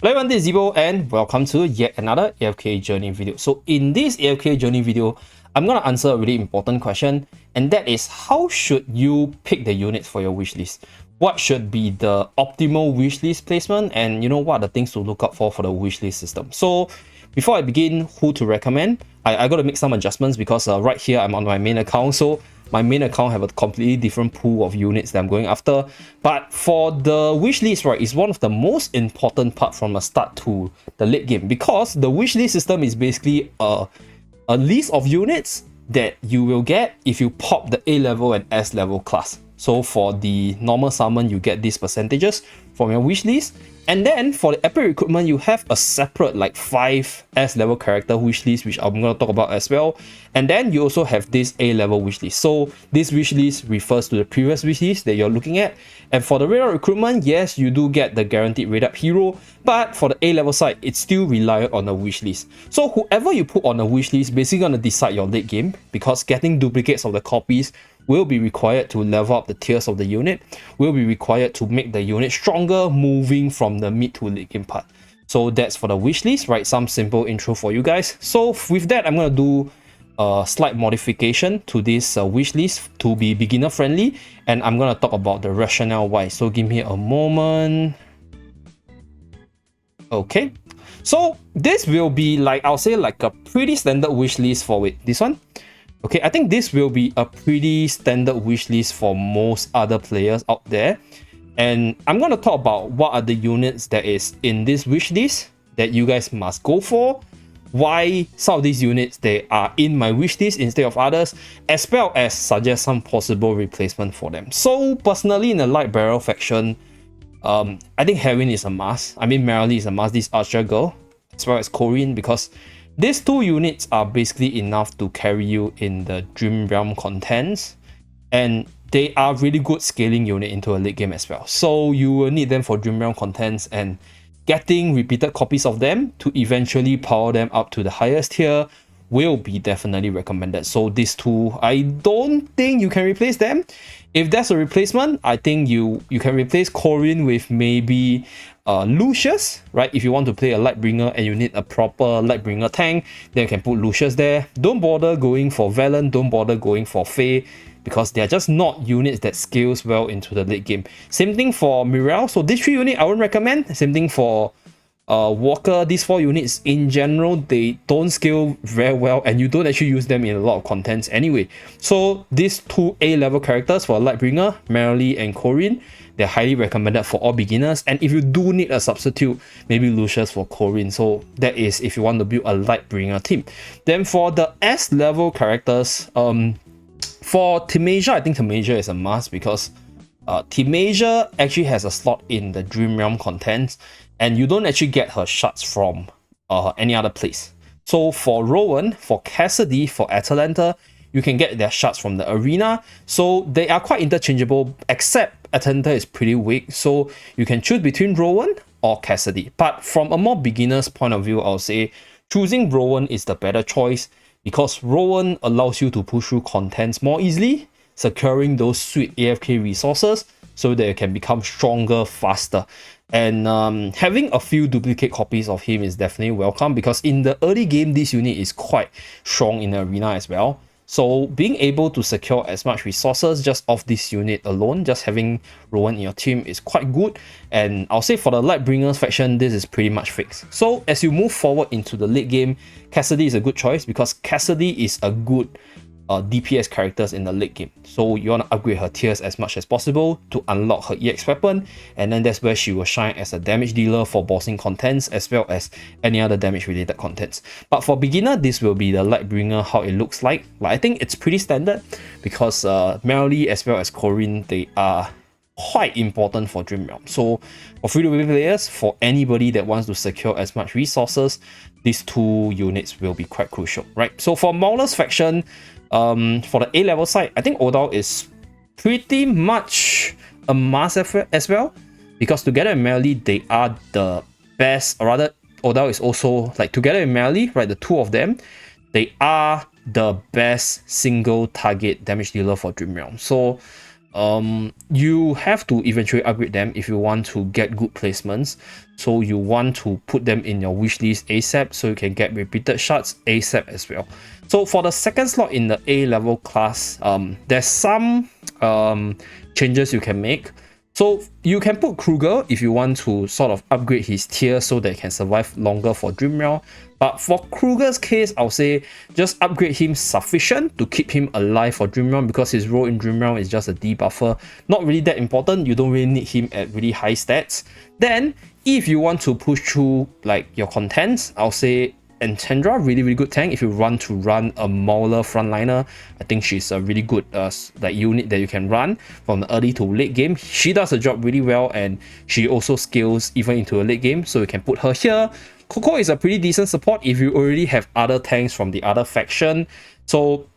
Hello everyone, this is Zeeebo and welcome to yet another AFK journey video. So in this AFK journey video, I'm going to answer a really important question, and that is how should you pick the units for your wishlist? What should be the optimal wishlist placement, and what are the things to look out for the wishlist system? So before I begin, who to recommend, I got to make some adjustments because right here I'm on my main account, so my main account have a completely different pool of units that I'm going after. But for the wish list, right, is one of the most important part from the start to the late game, because the wish list system is basically a list of units that you will get if you pop the A level and S level class. So for the normal summon, you get these percentages from your wish list. And then for the epic recruitment, you have a separate like 5 S level character wish list, which I'm going to talk about as well. And then you also have this A level wish list. So this wish list refers to the previous wish list that you're looking at. And for the radar recruitment, yes, you do get the guaranteed radar hero, but for the A level side, it's still reliant on the wish list. So whoever you put on the wish list basically going to decide your late game, because getting duplicates of the copies will be required to level up the tiers of the unit, will be required to make the unit stronger moving from the mid to late game part. So that's for the wish list, right? Some simple intro for you guys. So with that, I'm going to do a slight modification to this wish list to be beginner friendly, and I'm going to talk about the rationale why. So give me a moment. Okay, so this will be like, I'll say like a pretty standard wish list for this one. Okay, I think this will be a pretty standard wish list for most other players out there. And I'm going to talk about what are the units that is in this wish list that you guys must go for, why some of these units they are in my wish list instead of others, as well as suggest some possible replacement for them. So personally, in the light barrel faction, I think Heroine is a must. I mean, Merrily is a must, this Archer girl, as well as Corinne, because these two units are basically enough to carry you in the Dream Realm contents, and they are really good scaling unit into a late game as well. So you will need them for Dream Realm contents, and getting repeated copies of them to eventually power them up to the highest tier will be definitely recommended. So these two, I don't think you can replace them. If that's a replacement, I think you can replace Corinne with maybe Lucius, right? If you want to play a Lightbringer and you need a proper Lightbringer tank, then you can put Lucius there. Don't bother going for Valen, don't bother going for Faye, because they're just not units that scales well into the late game. Same thing for Mirel. So these 3 units I won't recommend. Same thing for Walker. These 4 units in general, they don't scale very well, and you don't actually use them in a lot of contents anyway. So these 2 A level characters for Lightbringer, Merrily and Corinne, they're highly recommended for all beginners. And if you do need a substitute, maybe Lucius for Corinne. So that is if you want to build a Lightbringer team. Then for the S level characters, for Temasia, I think Temasia is a must, because Temasia actually has a slot in the Dream Realm contents, and you don't actually get her shards from any other place. So for Rowan, for Cassidy, for Atalanta, you can get their shards from the arena. So they are quite interchangeable, except Atalanta is pretty weak. So you can choose between Rowan or Cassidy. But from a more beginner's point of view, I'll say choosing Rowan is the better choice, because Rowan allows you to push through contents more easily, securing those sweet AFK resources so that you can become stronger faster. And having a few duplicate copies of him is definitely welcome, because in the early game, this unit is quite strong in the arena as well. So being able to secure as much resources just off this unit alone, just having Rowan in your team, is quite good. And I'll say for the Lightbringers faction, this is pretty much fixed. So as you move forward into the late game, Cassidy is a good choice, because Cassidy is a good DPS characters in the late game. So you want to upgrade her tiers as much as possible to unlock her EX weapon, and then that's where she will shine as a damage dealer for bossing contents as well as any other damage related contents. But for beginner, this will be the Lightbringer, how it looks like. I think it's pretty standard, because Merrily as well as Corinne, they are quite important for Dream Realm. So for free-to-play players, for anybody that wants to secure as much resources, these 2 units will be quite crucial, right? So for Maulers faction, for the A level side, I think Odal is pretty much a must as well, because together with Merrily, they are the best, or rather Odal is also, like, together with Merrily, right, the 2 of them, they are the best single target damage dealer for Dream Realm. So you have to eventually upgrade them if you want to get good placements. So you want to put them in your wish list ASAP so you can get repeated shots ASAP as well. So for the second slot in the A level class, there's some changes you can make. So you can put Kruger if you want to sort of upgrade his tier so that he can survive longer for Dream Realm. But for Kruger's case, I'll say just upgrade him sufficient to keep him alive for Dream Realm, because his role in Dream Realm is just a debuffer. Not really that important. You don't really need him at really high stats. Then, if you want to push through like your contents, I'll say Enchandra, really good tank. If you want to run a Mauler frontliner, I think she's a really good like unit that you can run from the early to late game. She does the job really well, and she also scales even into a late game, so you can put her here. Coco is a pretty decent support if you already have other tanks from the other faction. So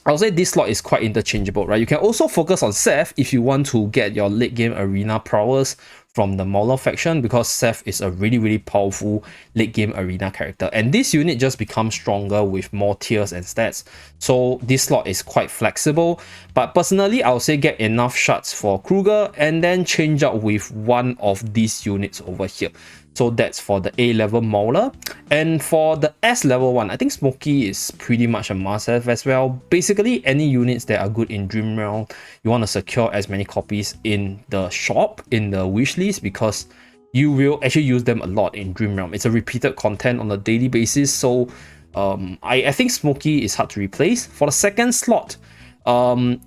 I'll say this slot is quite interchangeable, right? You can also focus on Seth if you want to get your late game arena prowess from the Mauler faction, because Seth is a really powerful late game arena character, and this unit just becomes stronger with more tiers and stats. So this slot is quite flexible, but personally I'll say get enough shots for Kruger and then change out with one of these units over here. So that's for the A level Mauler. And for the S level one, I think Smokey is pretty much a must-have as well. Basically, any units that are good in Dream Realm, you want to secure as many copies in the shop, in the wish list, because you will actually use them a lot in Dream Realm. It's a repeated content on a daily basis, so I think Smokey is hard to replace. For the second slot, I'll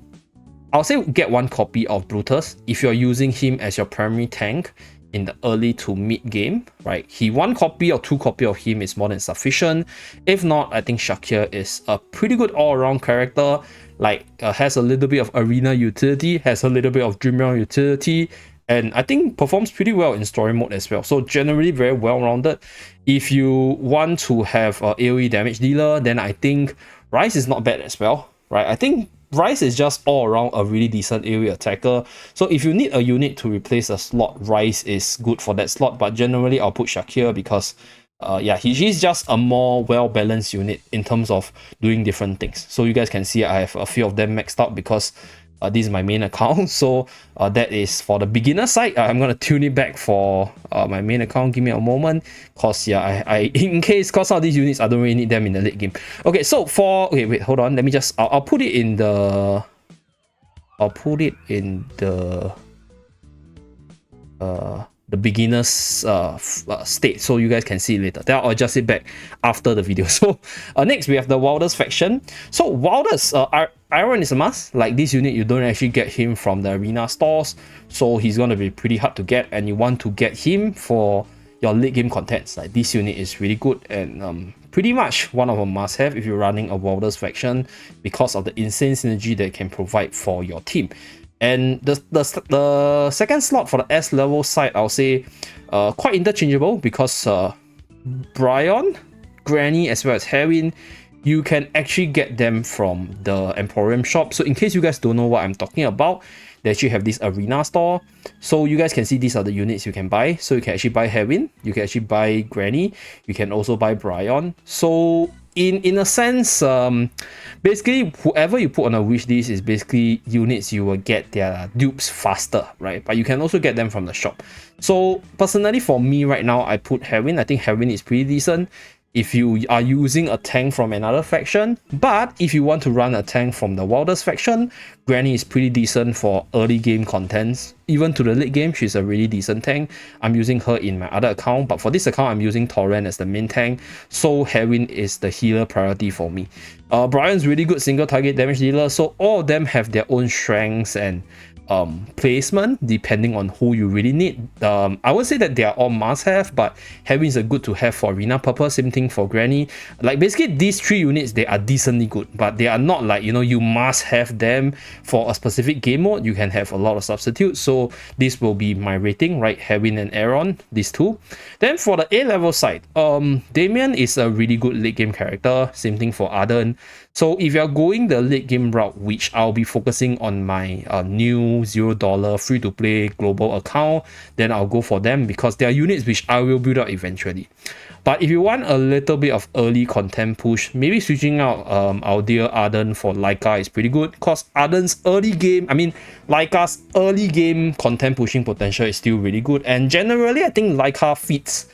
say get one copy of Brutus if you're using him as your primary tank in the early to mid game, right? One copy or two copy of him is more than sufficient. If not, I think Shakir is a pretty good all-around character, like has a little bit of arena utility, has a little bit of Dream Realm utility, and I think performs pretty well in story mode as well. So generally very well-rounded. If you want to have a AoE damage dealer, then I think Rice is not bad as well, right? I think Rice is just all around a really decent AoE attacker. So if you need a unit to replace a slot, Rice is good for that slot. But generally, I'll put Shakir because, yeah, he's just a more well-balanced unit in terms of doing different things. So you guys can see I have a few of them maxed out because this is my main account. So that is for the beginner side. I'm going to tune it back for my main account. Give me a moment, because yeah, I in case, because all these units I don't really need them in the late game. Okay, so for wait, hold on, let me just I'll put it in the beginner's state, so you guys can see it later. Then I'll adjust it back after the video. So next we have the Wilders faction. So Wilders, Iron is a must. Like this unit, you don't actually get him from the arena stores, so he's going to be pretty hard to get, and you want to get him for your late game contents. Like this unit is really good and pretty much one of a must have if you're running a Wilders faction, because of the insane synergy that it can provide for your team. And the second slot for the S level side, I'll say quite interchangeable, because Brion, Granny, as well as Heroin, you can actually get them from the Emporium shop. So in case you guys don't know what I'm talking about, they actually have this arena store. So you guys can see these are the units you can buy. So you can actually buy Heroin, you can actually buy Granny, you can also buy Brion. So in a sense, basically whoever you put on a wish list is basically units you will get their dupes faster, right? But you can also get them from the shop. So personally for me right now, I put Heroin. I think Heroin is pretty decent if you are using a tank from another faction. But if you want to run a tank from the Wilders faction, Granny is pretty decent for early game contents. Even to the late game, she's a really decent tank. I'm using her in my other account, but for this account, I'm using Torrent as the main tank. So Heroin is the healer priority for me. Brian's really good single target damage dealer. So all of them have their own strengths and placement depending on who you really need. I would say that they are all must-have, but Heroin is a good to have for arena purpose. Same thing for Granny. Like basically these three units, they are decently good, but they are not like, you know, you must have them for a specific game mode. You can have a lot of substitutes. So this will be my rating, right? Heroin and Aaron, these two. Then for the A level side, Damien is a really good late game character. Same thing for Arden. So if you're going the late game route, which I'll be focusing on my new $0 free-to-play global account, then I'll go for them because they are units which I will build up eventually. But if you want a little bit of early content push, maybe switching out our dear Arden for Laika is pretty good, because Arden's early game, Laika's early game content pushing potential is still really good, and generally I think Laika fits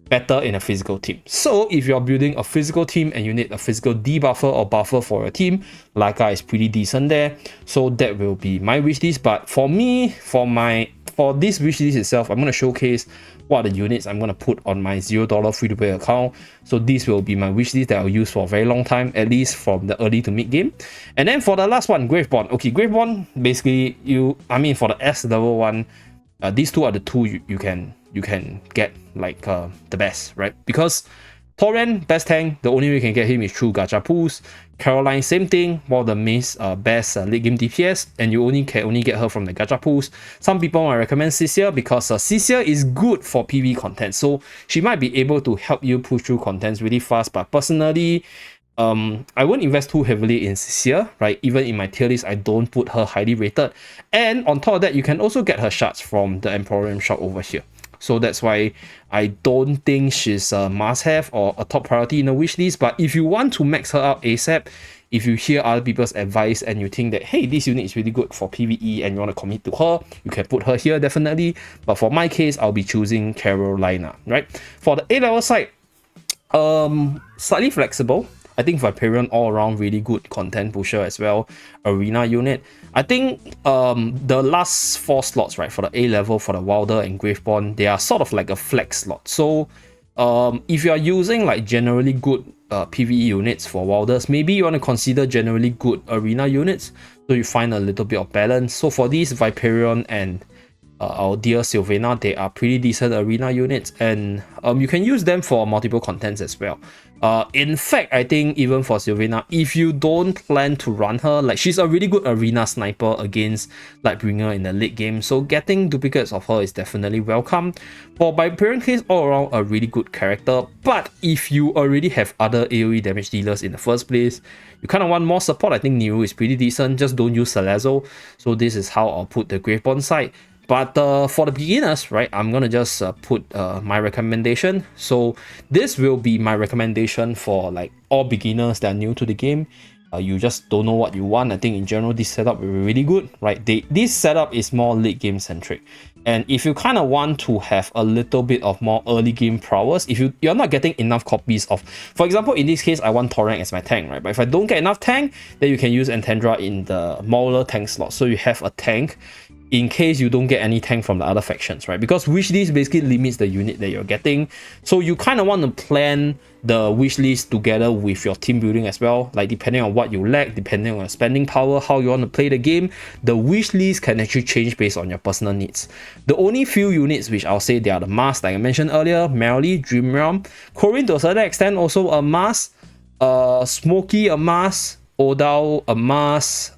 better in a physical team. So if you're building a physical team and you need a physical debuffer or buffer for your team, Laika is pretty decent there. So that will be my wishlist. But for me, for this wishlist itself, I'm going to showcase what are the units I'm going to put on my $0 free-to-play account. So this will be my wishlist that I'll use for a very long time, at least from the early to mid game. And then for the last one, Graveborn. Okay, Graveborn, basically for the S level one, these two are the two you can get like the best, right? Because Torrent, best tank, the only way you can get him is through gacha pools. Caroline, same thing, one of the best late game DPS, and you can only get her from the gacha pools. Some people might recommend Cisia because Cisia is good for PV content, so she might be able to help you push through contents really fast. But personally, I won't invest too heavily in Cisia, right? Even in my tier list, I don't put her highly rated. And on top of that, you can also get her shards from the Emporium shop over here. So that's why I don't think she's a must-have or a top priority in the wish list. But if you want to max her out ASAP, if you hear other people's advice and you think that, hey, this unit is really good for PvE and you want to commit to her, you can put her here definitely. But for my case, I'll be choosing Carolina, right? For the A-level side, slightly flexible. I think Viperion all around really good content pusher as well. Arena unit. I think the last 4 slots, right, for the A level, for the Wilder and Graveborn, they are sort of like a flex slot. So if you are using like generally good PvE units for Wilders, maybe you want to consider generally good arena units, so you find a little bit of balance. So for these Viperion and our dear Sylvana, they are pretty decent arena units, and you can use them for multiple contents as well. In fact, I think even for Sylvana, if you don't plan to run her, like she's a really good arena sniper against Lightbringer in the late game, so getting duplicates of her is definitely welcome. For Viperion case, all around a really good character, but if you already have other AoE damage dealers in the first place, you kind of want more support. I think Nero is pretty decent, just don't use Salazzo. So this is how I'll put the Graveborn side. But for the beginners, right, I'm gonna just put my recommendation. So this will be my recommendation for like all beginners that are new to the game. You just don't know what you want. I think in general this setup will be really good, right? This setup is more late game centric, and if you kind of want to have a little bit of more early game prowess, if you're not getting enough copies of, for example, in this case I want Torrent as my tank, right? But if I don't get enough tank, then you can use Antandra in the Mauler tank slot, so you have a tank in case you don't get any tank from the other factions, right? Because wishlist basically limits the unit that you're getting. So you kind of want to plan the wishlist together with your team building as well. Like depending on what you lack, depending on your spending power, how you want to play the game, the wishlist can actually change based on your personal needs. The only few units which I'll say they are the must, like I mentioned earlier, Merrily, Dream Realm, Corin to a certain extent also a must, Smokey a must, Odal a must,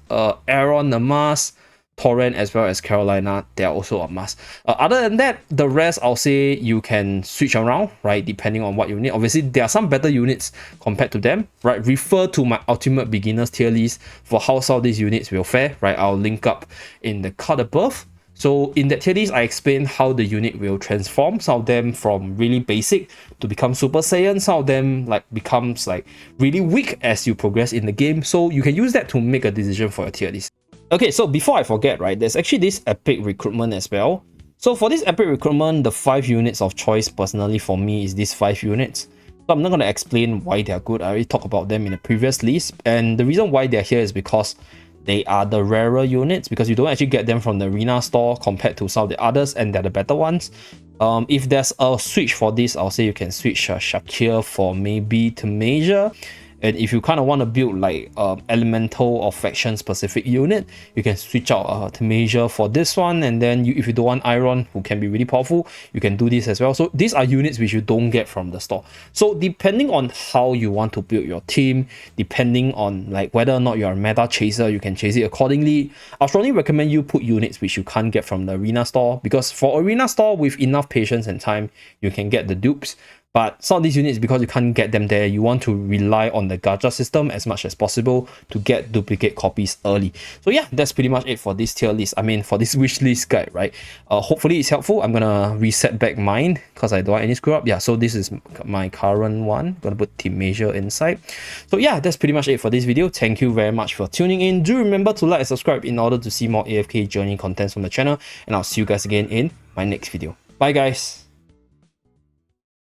Aaron a must, Torrent as well as Carolina, they are also a must. Other than that, the rest I'll say you can switch around, right, depending on what you need. Obviously, there are some better units compared to them, right? Refer to my ultimate beginners tier list for how some of these units will fare, right? I'll link up in the card above. So in that tier list, I explain how the unit will transform. Some of them from really basic to become Super Saiyan. Some of them like becomes like really weak as you progress in the game. So you can use that to make a decision for your tier list. Okay, so before I forget, right, there's actually this epic recruitment as well. So for this epic recruitment, the 5 units of choice personally for me is these 5 units. So I'm not going to explain why they're good. I already talked about them in the previous list. And the reason why they're here is because they are the rarer units, because you don't actually get them from the arena store compared to some of the others, and they're the better ones. If there's a switch for this, I'll say you can switch Shakir for maybe Tamasia. And if you kind of want to build like elemental or faction specific unit, you can switch out Tamasia for this one. And then if you don't want Iron, who can be really powerful, you can do this as well. So these are units which you don't get from the store. So depending on how you want to build your team, depending on like whether or not you're a meta chaser, you can chase it accordingly. I'll strongly recommend you put units which you can't get from the arena store, because for arena store with enough patience and time, you can get the dupes. But some of these units, because you can't get them there, you want to rely on the gacha system as much as possible to get duplicate copies early. So yeah, that's pretty much it for this tier list. I mean, for this wish list guide, right? Hopefully it's helpful. I'm gonna reset back mine because I don't want any screw up. Yeah, so this is my current one. I'm gonna put team measure inside. So yeah, that's pretty much it for this video. Thank you very much for tuning in. Do remember to like and subscribe in order to see more AFK journey contents from the channel, and I'll see you guys again in my next video. Bye guys.